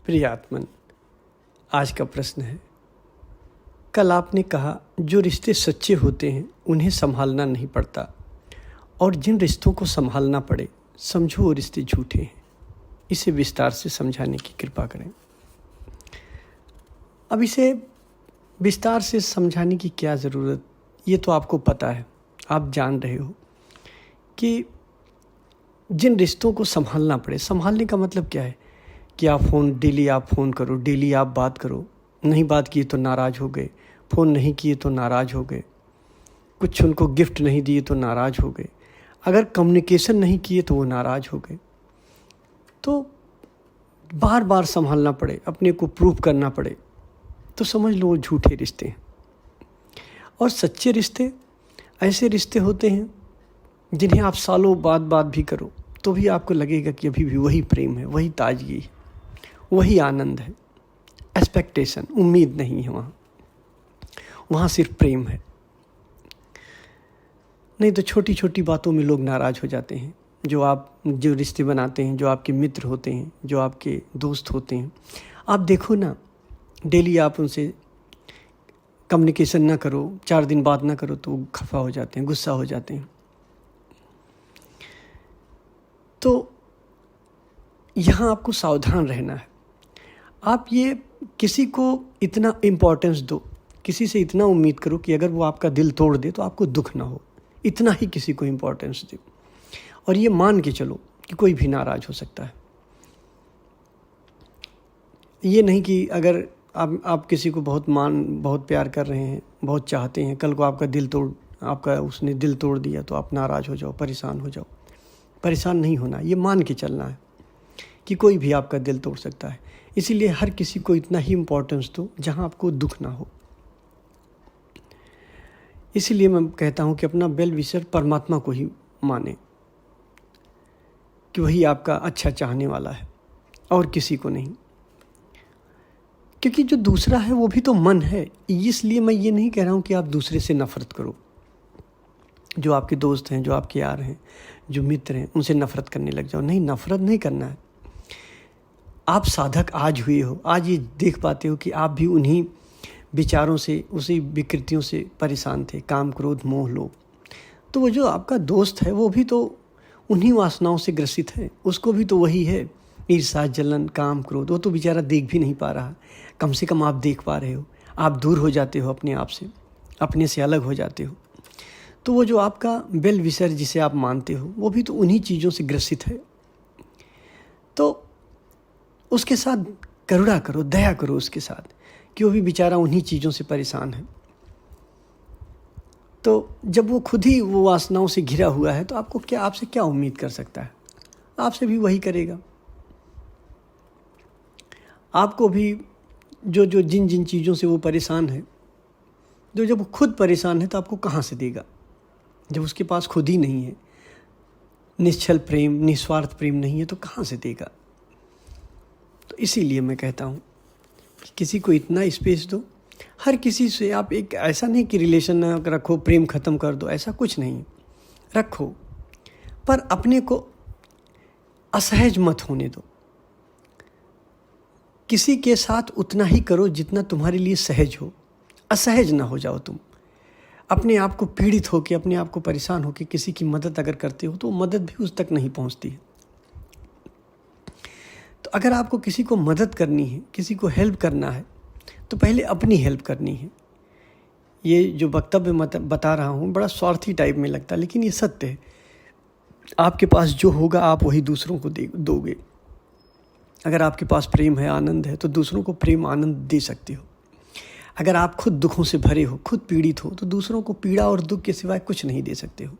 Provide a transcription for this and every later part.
प्रिय आत्मन, आज का प्रश्न है, कल आपने कहा जो रिश्ते सच्चे होते हैं उन्हें संभालना नहीं पड़ता और जिन रिश्तों को संभालना पड़े समझो वो रिश्ते झूठे हैं। इसे विस्तार से समझाने की कृपा करें। अब इसे विस्तार से समझाने की क्या ज़रूरत, ये तो आपको पता है, आप जान रहे हो कि जिन रिश्तों को संभालना पड़े। संभालने का मतलब क्या है कि डेली आप फ़ोन करो, डेली आप बात करो, नहीं बात किए तो नाराज़ हो गए, फ़ोन नहीं किए तो नाराज़ हो गए, कुछ उनको गिफ्ट नहीं दिए तो नाराज़ हो गए, अगर कम्युनिकेशन नहीं किए तो वो नाराज़ हो गए। तो बार बार संभालना पड़े, अपने को प्रूव करना पड़े, तो समझ लो वो झूठे रिश्ते हैं। और सच्चे रिश्ते ऐसे रिश्ते होते हैं जिन्हें आप सालों बाद भी करो तो भी आपको लगेगा कि अभी भी वही प्रेम है, वही ताजगी है, वही आनंद है। एक्सपेक्टेशन, उम्मीद नहीं है वहाँ सिर्फ प्रेम है। नहीं तो छोटी छोटी बातों में लोग नाराज़ हो जाते हैं। जो रिश्ते बनाते हैं, जो आपके मित्र होते हैं, जो आपके दोस्त होते हैं, आप देखो ना, डेली आप उनसे कम्युनिकेशन ना करो, 4 दिन बात ना करो तो खफा हो जाते हैं, गुस्सा हो जाते हैं। तो यहाँ आपको सावधान रहना है। आप ये किसी को इतना इम्पोर्टेंस दो, किसी से इतना उम्मीद करो कि अगर वो आपका दिल तोड़ दे तो आपको दुख ना हो, इतना ही किसी को इम्पोर्टेंस दो। और ये मान के चलो कि कोई भी नाराज़ हो सकता है। ये नहीं कि अगर आप किसी को बहुत प्यार कर रहे हैं, बहुत चाहते हैं, कल को उसने दिल तोड़ दिया तो आप नाराज़ हो जाओ, परेशान हो जाओ। परेशान नहीं होना, ये मान के चलना है कि कोई भी आपका दिल तोड़ सकता है। इसीलिए हर किसी को इतना ही इम्पोर्टेंस दो जहाँ आपको दुख ना हो। इसीलिए मैं कहता हूँ कि अपना वेल विशर परमात्मा को ही माने कि वही आपका अच्छा चाहने वाला है और किसी को नहीं। क्योंकि जो दूसरा है वो भी तो मन है। इसलिए मैं ये नहीं कह रहा हूँ कि आप दूसरे से नफ़रत करो। जो आपके दोस्त हैं, जो आपके यार हैं, जो मित्र हैं, उनसे नफ़रत करने लग जाओ। नहीं, नफ़रत नहीं करना है। आप साधक आज हुए हो, आज ये देख पाते हो कि आप भी उन्हीं विचारों से, उसी विकृतियों से परेशान थे, काम, क्रोध, मोह, लोभ। तो वो जो आपका दोस्त है वो भी तो उन्हीं वासनाओं से ग्रसित है, उसको भी तो वही है, ईर्ष्या, जलन, काम, क्रोध। वो तो बेचारा देख भी नहीं पा रहा, कम से कम आप देख पा रहे हो। आप दूर हो जाते हो अपने आप से, अपने से अलग हो जाते हो। तो वो जो आपका वेल विशर जिसे आप मानते हो वो भी तो उन्हीं चीज़ों से ग्रसित है। तो उसके साथ करुणा करो, दया करो उसके साथ, कि वो भी बेचारा उन्हीं चीज़ों से परेशान है। तो जब वो खुद ही वो वासनाओं से घिरा हुआ है तो आपसे क्या उम्मीद कर सकता है? आपसे भी वही करेगा। आपको भी जिन चीज़ों से वो परेशान है, जब वो खुद परेशान है तो आपको कहाँ से देगा? जब उसके पास खुद ही नहीं है, निश्चल प्रेम, निस्वार्थ प्रेम नहीं है, तो कहाँ से देगा? तो इसीलिए मैं कहता हूँ कि किसी को इतना स्पेस दो। हर किसी से आप एक ऐसा नहीं कि रिलेशन रखो, प्रेम ख़त्म कर दो, ऐसा कुछ नहीं। रखो, पर अपने को असहज मत होने दो। किसी के साथ उतना ही करो जितना तुम्हारे लिए सहज हो। असहज ना हो जाओ तुम। अपने आप को पीड़ित होकर, अपने आप को परेशान होकर किसी की मदद अगर करते हो तो मदद भी उस तक नहीं पहुंचती है। तो अगर आपको किसी को मदद करनी है, किसी को हेल्प करना है, तो पहले अपनी हेल्प करनी है। ये जो वक्तव्य बता रहा हूँ बड़ा स्वार्थी टाइप में लगता है, लेकिन ये सत्य है। आपके पास जो होगा आप वही दूसरों को दोगे। अगर आपके पास प्रेम है, आनंद है, तो दूसरों को प्रेम, आनंद दे सकते हो। अगर आप खुद दुखों से भरे हो, खुद पीड़ित हो, तो दूसरों को पीड़ा और दुख के सिवाय कुछ नहीं दे सकते हो।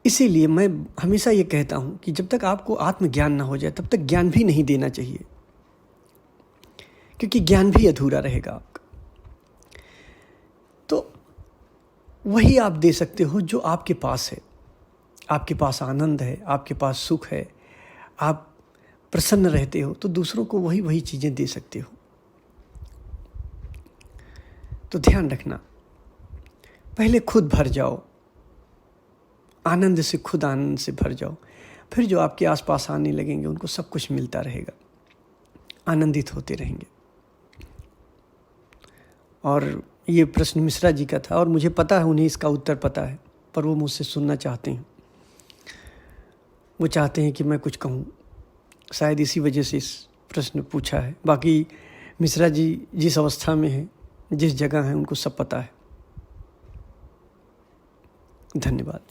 इसीलिए मैं हमेशा ये कहता हूँ कि जब तक आपको आत्मज्ञान ना हो जाए तब तक ज्ञान भी नहीं देना चाहिए, क्योंकि ज्ञान भी अधूरा रहेगा आपका। तो वही आप दे सकते हो जो आपके पास है। आपके पास आनंद है, आपके पास सुख है, आप प्रसन्न रहते हो, तो दूसरों को वही चीज़ें दे सकते हो। तो ध्यान रखना, पहले खुद भर जाओ, आनंद से खुद आनंद से भर जाओ, फिर जो आपके आसपास आने लगेंगे उनको सब कुछ मिलता रहेगा। आनंदित होते रहेंगे। और ये प्रश्न मिश्रा जी का था और मुझे पता है उन्हें इसका उत्तर पता है, पर वो मुझसे सुनना चाहते हैं। वो चाहते हैं कि मैं कुछ कहूँ, शायद इसी वजह से इस प्रश्न पूछा है। बाकी मिश्रा जी जिस अवस्था में हैं, जिस जगह हैं, उनको सब पता है। धन्यवाद।